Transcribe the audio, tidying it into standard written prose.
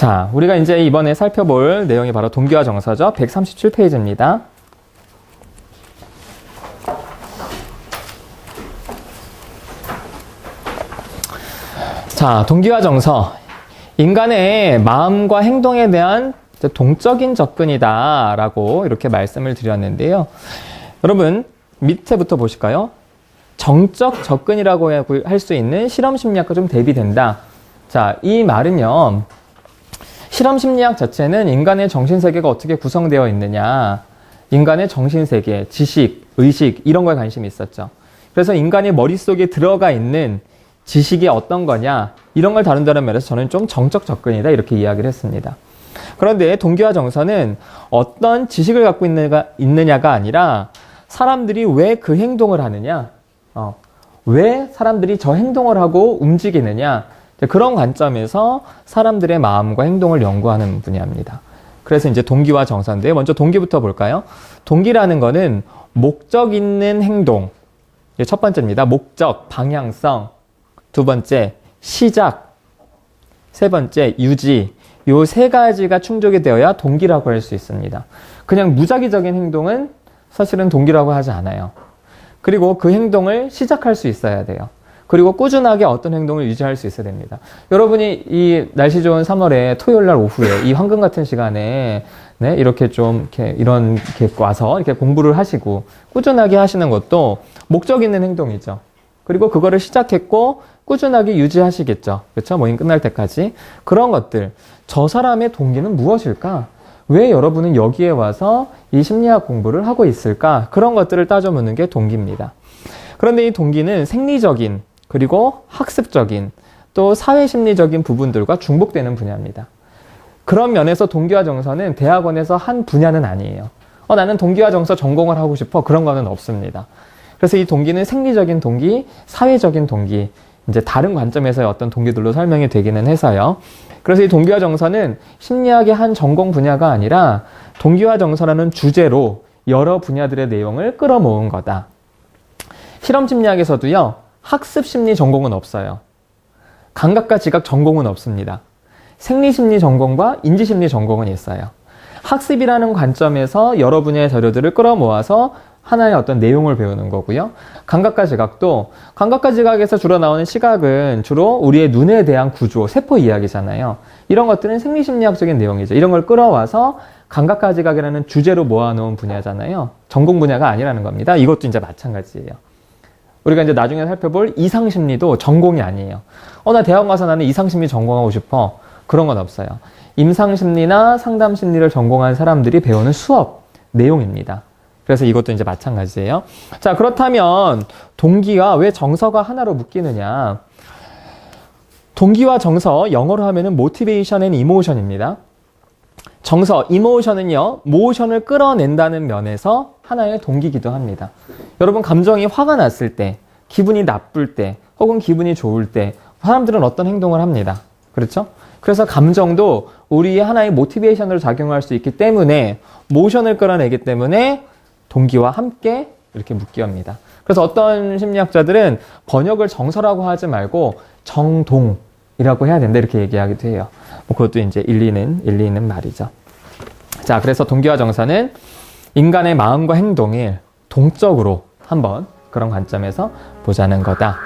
자, 우리가 이제 이번에 살펴볼 내용이 바로 동기와 정서죠. 137페이지입니다. 자, 동기와 정서. 인간의 마음과 행동에 대한 동적인 접근이다 라고 이렇게 말씀을 드렸는데요. 여러분, 밑에부터 보실까요? 정적 접근이라고 할 수 있는 실험 심리학과 좀 대비된다. 자, 이 말은요, 실험 심리학 자체는 인간의 정신세계가 어떻게 구성되어 있느냐, 인간의 정신세계, 지식, 의식 이런 거에 관심이 있었죠. 그래서 인간의 머릿속에 들어가 있는 지식이 어떤 거냐 이런 걸 다룬다는 면에서 저는 좀 정적 접근이다 이렇게 이야기를 했습니다. 그런데 동기와 정서는 어떤 지식을 갖고 있느냐가 아니라 사람들이 왜 그 행동을 하느냐, 왜 사람들이 저 행동을 하고 움직이느냐, 그런 관점에서 사람들의 마음과 행동을 연구하는 분야입니다. 그래서 이제 동기와 정서인데, 먼저 동기부터 볼까요? 동기라는 거는 목적 있는 행동. 첫 번째입니다. 목적, 방향성. 두 번째, 시작. 세 번째, 유지. 요 세 가지가 충족이 되어야 동기라고 할 수 있습니다. 그냥 무작위적인 행동은 사실은 동기라고 하지 않아요. 그리고 그 행동을 시작할 수 있어야 돼요. 그리고 꾸준하게 어떤 행동을 유지할 수 있어야 됩니다. 여러분이 이 날씨 좋은 3월에 토요일 날 오후에 이 황금 같은 시간에 네, 이렇게 좀 이렇게 와서 이렇게 공부를 하시고 꾸준하게 하시는 것도 목적 있는 행동이죠. 그리고 그거를 시작했고 꾸준하게 유지하시겠죠. 그렇죠? 모임 끝날 때까지. 그런 것들. 저 사람의 동기는 무엇일까? 왜 여러분은 여기에 와서 이 심리학 공부를 하고 있을까? 그런 것들을 따져 묻는 게 동기입니다. 그런데 이 동기는 생리적인 그리고 학습적인 또 사회심리적인 부분들과 중복되는 분야입니다. 그런 면에서 동기와 정서는 대학원에서 한 분야는 아니에요. 나는 동기와 정서 전공을 하고 싶어. 그런 거는 없습니다. 그래서 이 동기는 생리적인 동기, 사회적인 동기, 이제 다른 관점에서의 어떤 동기들로 설명이 되기는 해서요. 그래서 이 동기와 정서는 심리학의 한 전공 분야가 아니라 동기와 정서라는 주제로 여러 분야들의 내용을 끌어모은 거다. 실험 심리학에서도요, 학습 심리 전공은 없어요. 감각과 지각 전공은 없습니다. 생리 심리 전공과 인지 심리 전공은 있어요. 학습이라는 관점에서 여러 분야의 자료들을 끌어모아서 하나의 어떤 내용을 배우는 거고요. 감각과 지각도, 감각과 지각에서 주로 나오는 시각은 주로 우리의 눈에 대한 구조, 세포 이야기잖아요. 이런 것들은 생리심리학적인 내용이죠. 이런 걸 끌어와서 감각과 지각이라는 주제로 모아놓은 분야잖아요. 전공 분야가 아니라는 겁니다. 이것도 이제 마찬가지예요. 우리가 이제 나중에 살펴볼 이상심리도 전공이 아니에요. 나 대학원 가서 나는 이상심리 전공하고 싶어. 그런 건 없어요. 임상심리나 상담심리를 전공한 사람들이 배우는 수업 내용입니다. 그래서 이것도 이제 마찬가지예요. 자, 그렇다면 동기와 왜 정서가 하나로 묶이느냐? 동기와 정서, 영어로 하면은 motivation and emotion입니다. 정서, emotion은요, 모션을 끌어낸다는 면에서 하나의 동기이기도 합니다. 여러분, 감정이 화가 났을 때, 기분이 나쁠 때, 혹은 기분이 좋을 때, 사람들은 어떤 행동을 합니다. 그렇죠? 그래서 감정도 우리의 하나의 모티베이션으로 작용할 수 있기 때문에, 모션을 끌어내기 때문에 동기와 함께 이렇게 묶여옵니다. 그래서 어떤 심리학자들은 번역을 정서라고 하지 말고 정동이라고 해야 된다 이렇게 얘기하기도 해요. 그것도 이제 일리 있는 말이죠. 자, 그래서 동기와 정서는 인간의 마음과 행동을 동적으로 한번 그런 관점에서 보자는 거다.